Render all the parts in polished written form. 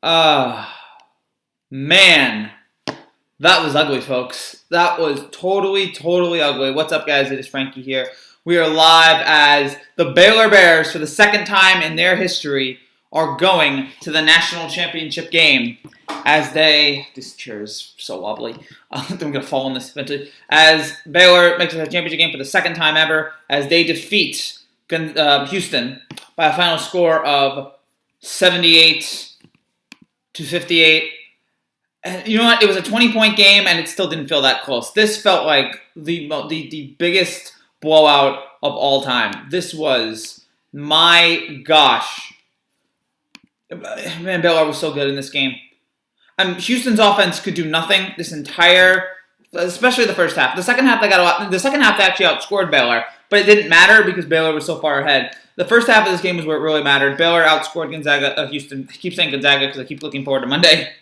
Man, that was ugly, folks. That was totally, totally ugly. What's up, guys? It is Frankie here. We are live as the Baylor Bears, for the second time in their history, are going to the national championship game as they... This chair is so wobbly. I'm going to fall on this eventually. As Baylor makes it a championship game for the second time ever, as they defeat Houston by a final score of 78-58. And you know what? It was a 20-point game, and it still didn't feel that close. This felt like the biggest blowout of all time. This was, my gosh. Man, Baylor was so good in this game. Houston's offense could do nothing this entire, especially the first half. The second half, they actually outscored Baylor, but it didn't matter because Baylor was so far ahead. The first half of this game was where it really mattered. Baylor outscored Houston. I keep saying Gonzaga because I keep looking forward to Monday.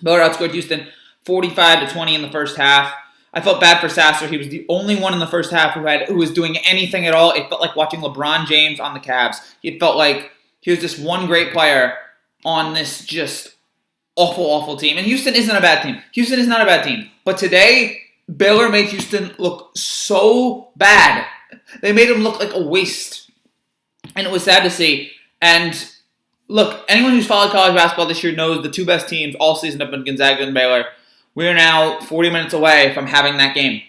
Baylor outscored Houston 45-20 in the first half. I felt bad for Sasser. He was the only one in the first half who was doing anything at all. It felt like watching LeBron James on the Cavs. It felt like he was just one great player on this just awful, awful team. And Houston isn't a bad team. Houston is not a bad team. But today, Baylor made Houston look so bad. They made them look like a waste. And it was sad to see. And look, anyone who's followed college basketball this year knows the two best teams all season have been Gonzaga and Baylor. We are now 40 minutes away from having that game.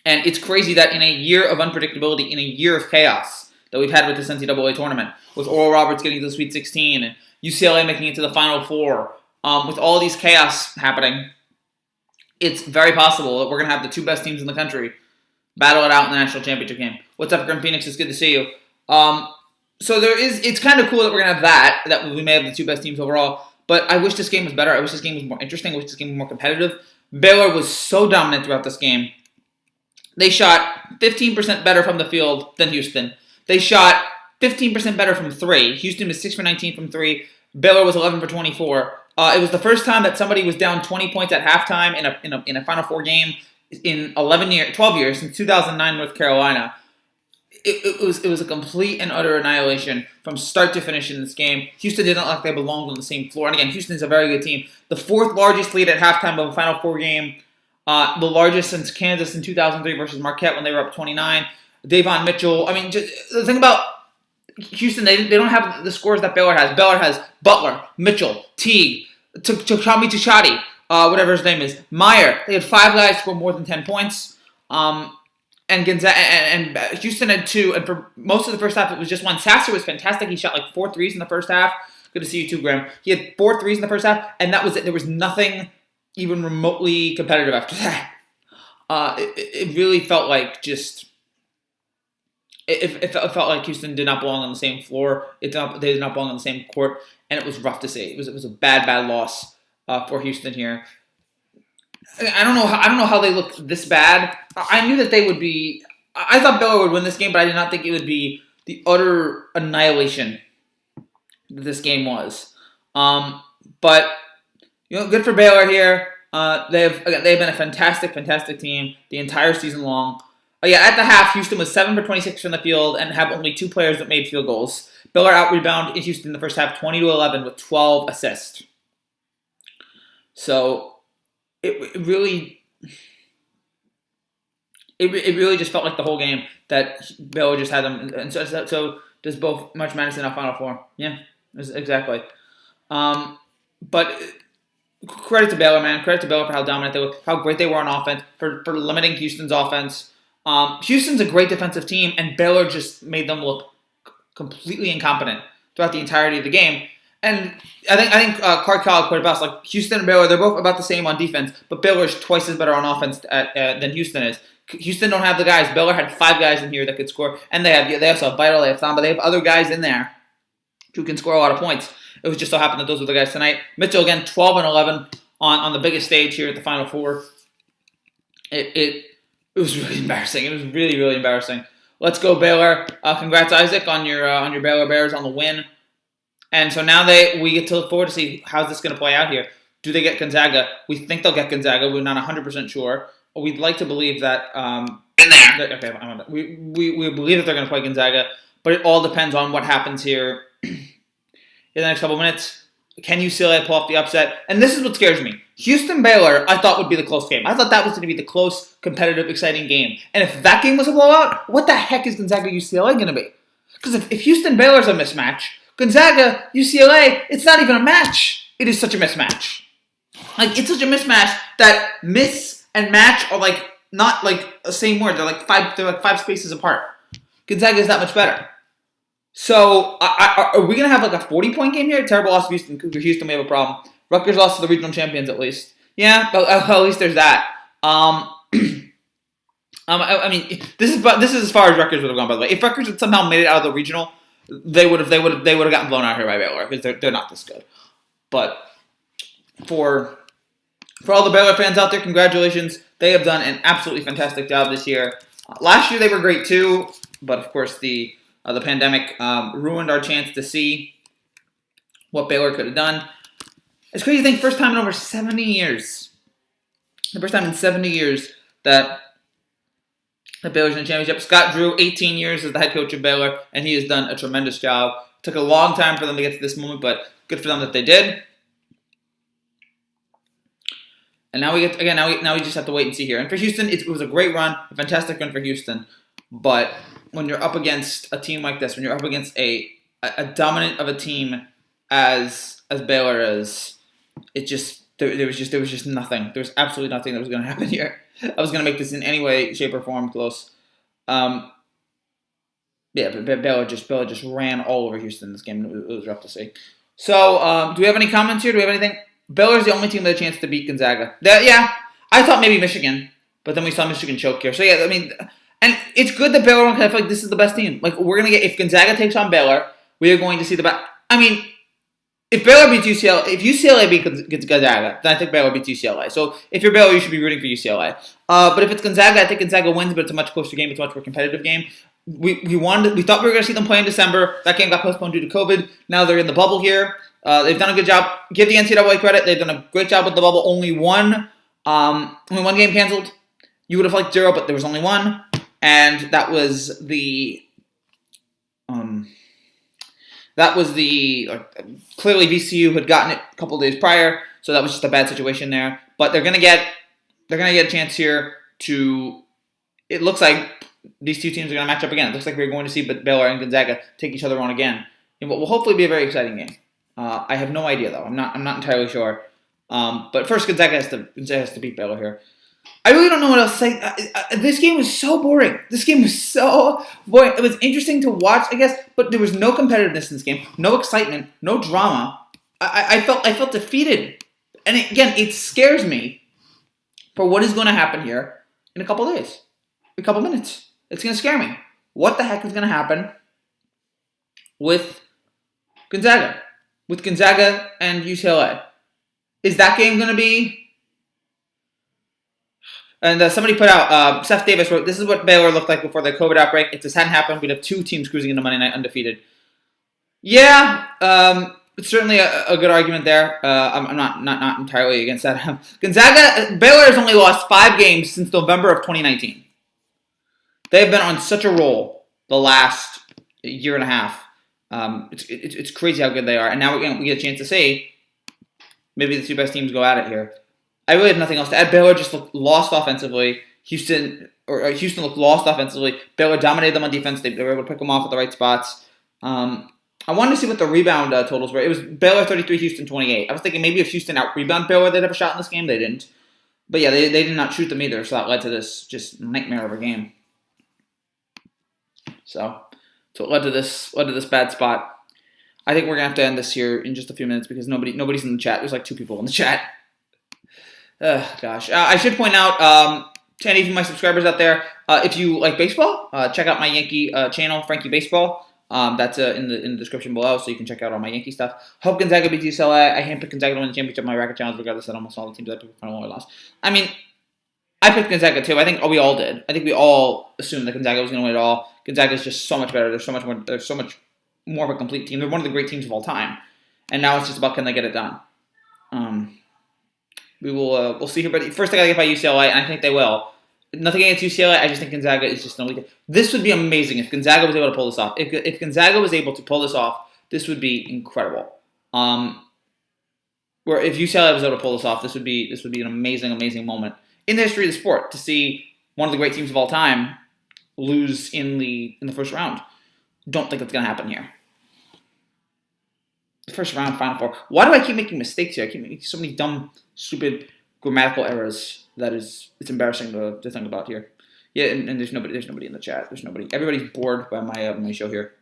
And it's crazy that in a year of unpredictability, in a year of chaos that we've had with this NCAA tournament, with Oral Roberts getting to the Sweet 16 and UCLA making it to the Final Four, with all these chaos happening, it's very possible that we're going to have the two best teams in the country battle it out in the national championship game. What's up, Grim Phoenix? It's good to see you. So it's kind of cool that we're going to have that we may have the two best teams overall, but I wish this game was better. I wish this game was more interesting. I wish this game was more competitive. Baylor was so dominant throughout this game. They shot 15% better from the field than Houston. They shot 15% better from three. Houston was 6 for 19 from three. Baylor was 11 for 24. It was the first time that somebody was down 20 points at halftime in a Final Four game in 12 years, since 2009 North Carolina. It was a complete and utter annihilation from start to finish in this game. Houston did not look like they belonged on the same floor. And again, Houston is a very good team. The fourth largest lead at halftime of a Final Four game. The largest since Kansas in 2003 versus Marquette when they were up 29. Davon Mitchell. I mean, just, the thing about Houston, they don't have the scores that Baylor has. Baylor has Butler, Mitchell, Teague, Chami Tchadi, whatever his name is, Meyer. They had five guys score more than 10 points. And Gonzaga and Houston had two, and for most of the first half, it was just one. Sasser was fantastic. He shot like 4 threes in the first half. Good to see you too, Graham. He had 4 threes in the first half, and that was it. There was nothing even remotely competitive after that. It really felt like just... It felt like Houston did not belong on the same floor. They did not belong on the same court, and it was rough to see. It was a bad loss for Houston here. I don't know how they looked this bad. I knew that they would be... I thought Baylor would win this game, but I did not think it would be the utter annihilation that this game was. But good for Baylor here. They've been a fantastic, fantastic team the entire season long. At the half, Houston was 7 for 26 from the field and have only 2 players that made field goals. Baylor out-rebounded Houston in the first half 20-11 with 12 assists. So it really just felt like the whole game that Baylor just had them. And so does both March Madness and Final Four. Yeah, exactly. But credit to Baylor, man. Credit to Baylor for how dominant they were, how great they were on offense, for limiting Houston's offense. Houston's a great defensive team, and Baylor just made them look completely incompetent throughout the entirety of the game. And I think Clark Cowell put it best. Like Houston and Baylor, they're both about the same on defense, but Baylor's twice as better on offense than Houston is. Houston don't have the guys. Baylor had 5 guys in here that could score, and they also have Vital, they have Thamba, they have other guys in there who can score a lot of points. It was just so happened that those were the guys tonight. Mitchell again, 12 and 11 on the biggest stage here at the Final Four. It was really embarrassing. It was really, really embarrassing. Let's go Baylor. Congrats, Isaac, on your Baylor Bears on the win. And so now we get to look forward to see how's this going to play out here. Do they get Gonzaga? We think they'll get Gonzaga. We're not 100% sure. We'd like to believe that. In there. Okay, we believe that they're going to play Gonzaga, but it all depends on what happens here in the next couple minutes. Can UCLA pull off the upset? And this is what scares me. Houston-Baylor, I thought would be the close game. I thought that was going to be the close, competitive, exciting game. And if that game was a blowout, what the heck is Gonzaga-UCLA going to be? Because if Houston-Baylor's a mismatch, Gonzaga-UCLA, it's not even a match. It is such a mismatch. Like, it's such a mismatch that miss and match are like not like the same word. They're like five spaces apart. Gonzaga is that much better. So, are we going to have like a 40-point game here? Terrible loss to Houston. Because Houston, we have a problem. Rutgers lost to the regional champions at least. Yeah, but at least there's that. I mean, this is as far as Rutgers would have gone. By the way, if Rutgers had somehow made it out of the regional, they would have gotten blown out here by Baylor because they're not this good. But for all the Baylor fans out there, congratulations. They have done an absolutely fantastic job this year. Last year they were great too, but of course the pandemic ruined our chance to see what Baylor could have done. It's crazy to think, first time in over 70 years. The first time in 70 years that Baylor's in the championship. Scott Drew, 18 years as the head coach of Baylor, and he has done a tremendous job. It took a long time for them to get to this moment, but good for them that they did. And now we just have to wait and see here. And for Houston, it was a great run, a fantastic run for Houston. But when you're up against a team like this, when you're up against a dominant of a team as Baylor is, there was just nothing. There was absolutely nothing that was going to happen here. I was going to make this in any way, shape, or form close. But Baylor just ran all over Houston in this game. It was rough to see. So, do we have any comments here? Do we have anything? Baylor's the only team with a chance to beat Gonzaga. I thought maybe Michigan, but then we saw Michigan choke here. So yeah, I mean, and it's good that Baylor won because I feel like this is the best team. Like, we're gonna get, if Gonzaga takes on Baylor, we are going to see the best. I mean, if Baylor beats UCLA, if UCLA beats Gonzaga, then I think Baylor beats UCLA. So if you're Baylor, you should be rooting for UCLA. But if it's Gonzaga, I think Gonzaga wins, but it's a much closer game. It's a much more competitive game. We thought we were going to see them play in December. That game got postponed due to COVID. Now they're in the bubble here. They've done a good job. Give the NCAA credit. They've done a great job with the bubble. Only one game canceled. You would have liked 0, but there was only one, and that was the clearly VCU had gotten it a couple days prior, so that was just a bad situation there. But they're gonna get a chance here to. It looks like these two teams are gonna match up again. It looks like we're going to see Baylor and Gonzaga take each other on again in what will hopefully be a very exciting game. I have no idea though. I'm not entirely sure. But first, Gonzaga has to beat Baylor here. I really don't know what else to say. This game was so boring. It was interesting to watch, I guess, but there was no competitiveness in this game, no excitement, no drama. I felt defeated, and it scares me for what is going to happen here in a couple of days, a couple minutes. It's going to scare me. What the heck is going to happen with Gonzaga? With Gonzaga and UCLA? Is that game going to be... And somebody put out, Seth Davis wrote, this is what Baylor looked like before the COVID outbreak. If this hadn't happened, we'd have 2 teams cruising into Monday night undefeated. Yeah, it's certainly a good argument there. I'm not entirely against that. Baylor has only lost 5 games since November of 2019. They've been on such a roll the last year and a half. It's crazy how good they are. And now we get a chance to see maybe the 2 best teams go at it here. I really have nothing else to add. Baylor just looked lost offensively. Houston looked lost offensively. Baylor dominated them on defense. They were able to pick them off at the right spots. I wanted to see what the rebound totals were. It was Baylor 33, Houston 28. I was thinking maybe if Houston out-rebound Baylor, they'd have a shot in this game. They didn't. But yeah, they did not shoot them either, so that led to this just nightmare of a game. So it led to this bad spot. I think we're going to have to end this here in just a few minutes because nobody's in the chat. There's like 2 people in the chat. Gosh. I should point out to any of my subscribers out there, if you like baseball, check out my Yankee channel, Frankie Baseball. That's in the description below, so you can check out all my Yankee stuff. Hope Gonzaga beats UCLA. I handpicked Gonzaga to win the championship in my racket challenge, regardless that almost all the teams I picked won or lost. I mean, I picked Gonzaga too. I think we all did. I think we all assumed that Gonzaga was going to win it all. Gonzaga is just so much better. They're so much more of a complete team. They're one of the great teams of all time, and now it's just about can they get it done. We'll see here, but first they got to get by UCLA, and I think they will. Nothing against UCLA, I just think Gonzaga is just an elite. This would be amazing if Gonzaga was able to pull this off. If Gonzaga was able to pull this off, this would be incredible. where if UCLA was able to pull this off, this would be an amazing, amazing moment in the history of the sport to see one of the great teams of all time lose in the first round. Don't think that's going to happen here. The first round, Final Four. Why do I keep making mistakes here? I keep making so many dumb, stupid grammatical errors that it's embarrassing to think about here. Yeah, and there's nobody in the chat. There's nobody. Everybody's bored by my show here.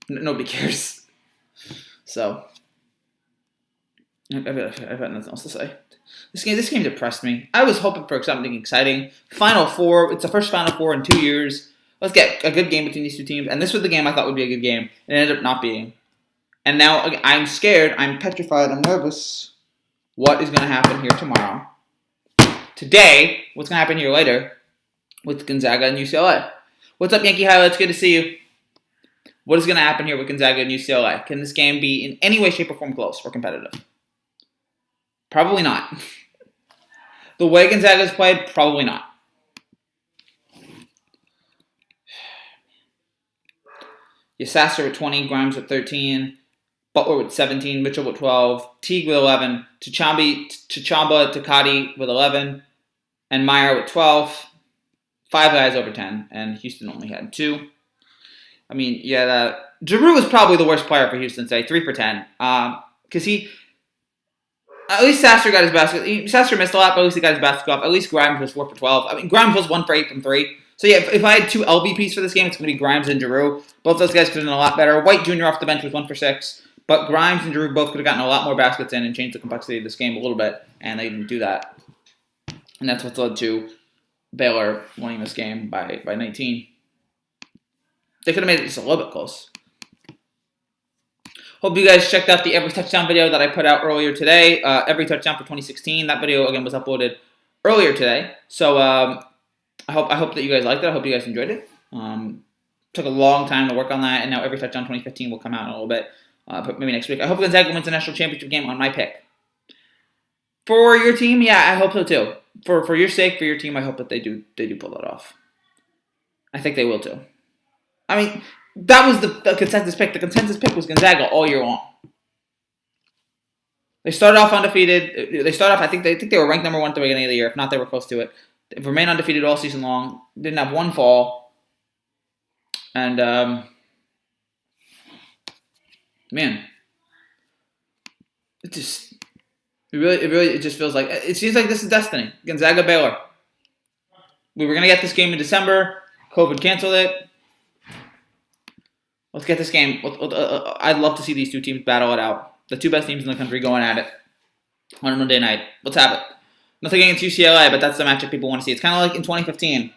Nobody cares. So I've got nothing else to say. This game depressed me. I was hoping for something exciting. Final Four. It's the first Final Four in 2 years. Let's get a good game between these two teams. And this was the game I thought would be a good game. It ended up not being. And now I'm scared. I'm petrified. I'm nervous. What is going to happen here tomorrow? Today, what's going to happen here later with Gonzaga and UCLA? What's up, Yankee Highlights? Good to see you. What is going to happen here with Gonzaga and UCLA? Can this game be in any way, shape, or form close or competitive? Probably not. The way Gonzaga's played, probably not. Sasser with 20, Grimes with 13, Butler with 17, Mitchell with 12, Teague with 11, Tchamba Takati with 11, and Meyer with 12. 5 guys over 10, and Houston only had 2. I mean, yeah, Giroux was probably the worst player for Houston today, 3 for 10. Because at least Sasser got his basket. Sasser missed a lot, but at least he got his basket off. At least Grimes was 4 for 12. I mean, Grimes was 1 for 8 from 3. So yeah, if I had 2 LVPs for this game, it's going to be Grimes and Giroux. Both those guys could have done a lot better. White Jr. off the bench was 1 for 6. But Grimes and Giroux both could have gotten a lot more baskets in and changed the complexity of this game a little bit. And they didn't do that. And that's what's led to Baylor winning this game by 19. They could have made it just a little bit close. Hope you guys checked out the Every Touchdown video that I put out earlier today. Every Touchdown for 2016. That video, again, was uploaded earlier today. So I hope that you guys liked it. I hope you guys enjoyed it. Took a long time to work on that, and now Every Touchdown 2015 will come out in a little bit, maybe next week. I hope Gonzaga wins the national championship game on my pick. For your team, yeah, I hope so too. For your sake, for your team, I hope that they do pull that off. I think they will too. I mean, that was the consensus pick. The consensus pick was Gonzaga all year long. They started off undefeated. I think they were ranked number 1 at the beginning of the year. If not, they were close to it. They've remained undefeated all season long. Didn't have one fall. And, man, it just feels like, it seems like this is destiny. Gonzaga, Baylor. We were going to get this game in December. COVID canceled it. Let's get this game. I'd love to see these two teams battle it out. The 2 best teams in the country going at it on a Monday night. Let's have it. Nothing against UCLA, but that's the matchup people want to see. It's kind of like in 2015.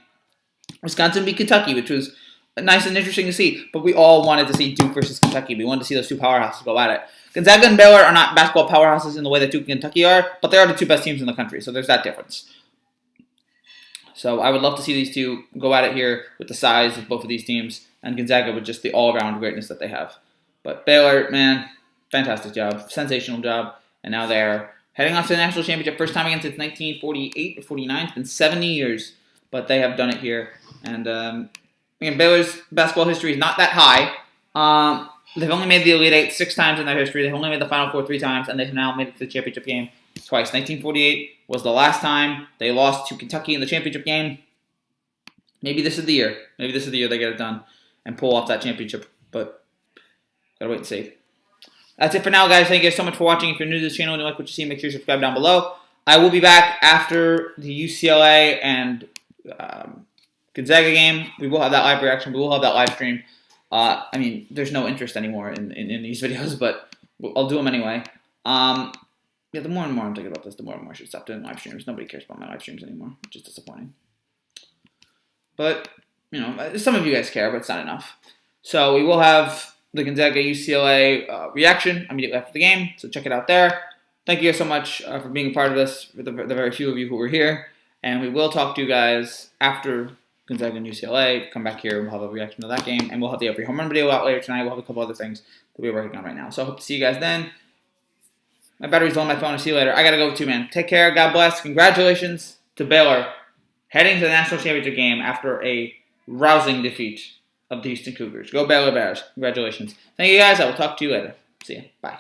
Wisconsin beat Kentucky, which was nice and interesting to see. But we all wanted to see Duke versus Kentucky. We wanted to see those 2 powerhouses go at it. Gonzaga and Baylor are not basketball powerhouses in the way that Duke and Kentucky are, but they are the 2 best teams in the country, so there's that difference. So I would love to see these 2 go at it here with the size of both of these teams, and Gonzaga with just the all-around greatness that they have. But Baylor, man, fantastic job. Sensational job. And now they're heading off to the national championship. First time again since 1948 or 49. It's been 70 years, but they have done it here. And again, Baylor's basketball history is not that high. They've only made the Elite Eight 6 times in their history. They've only made the Final Four 3 times, and they've now made it to the championship game twice. 1948 was the last time they lost to Kentucky in the championship game. Maybe this is the year. Maybe this is the year they get it done and pull off that championship. But gotta wait and see. That's it for now, guys. Thank you guys so much for watching. If you're new to this channel and you like what you see, make sure you subscribe down below. I will be back after the UCLA and Gonzaga game. We will have that live reaction. We will have that live stream. I mean, there's no interest anymore in these videos, but I'll do them anyway. Yeah, the more and more I'm thinking about this, the more and more I should stop doing live streams. Nobody cares about my live streams anymore, which is disappointing. But, you know, some of you guys care, but it's not enough. So we will have the Gonzaga UCLA reaction immediately after the game, so check it out there. Thank you guys so much for being a part of this, for the very few of you who were here. And we will talk to you guys after Gonzaga and UCLA. Come back here and we'll have a reaction to that game. And we'll have the every home run video out later tonight. We'll have a couple other things that we're working on right now. So I hope to see you guys then. My battery's low on my phone. I'll see you later. I got to go too, man. Take care. God bless. Congratulations to Baylor heading to the national championship game after a rousing defeat of the Houston Cougars. Go Baylor Bears. Congratulations. Thank you, guys. I will talk to you later. See you. Bye.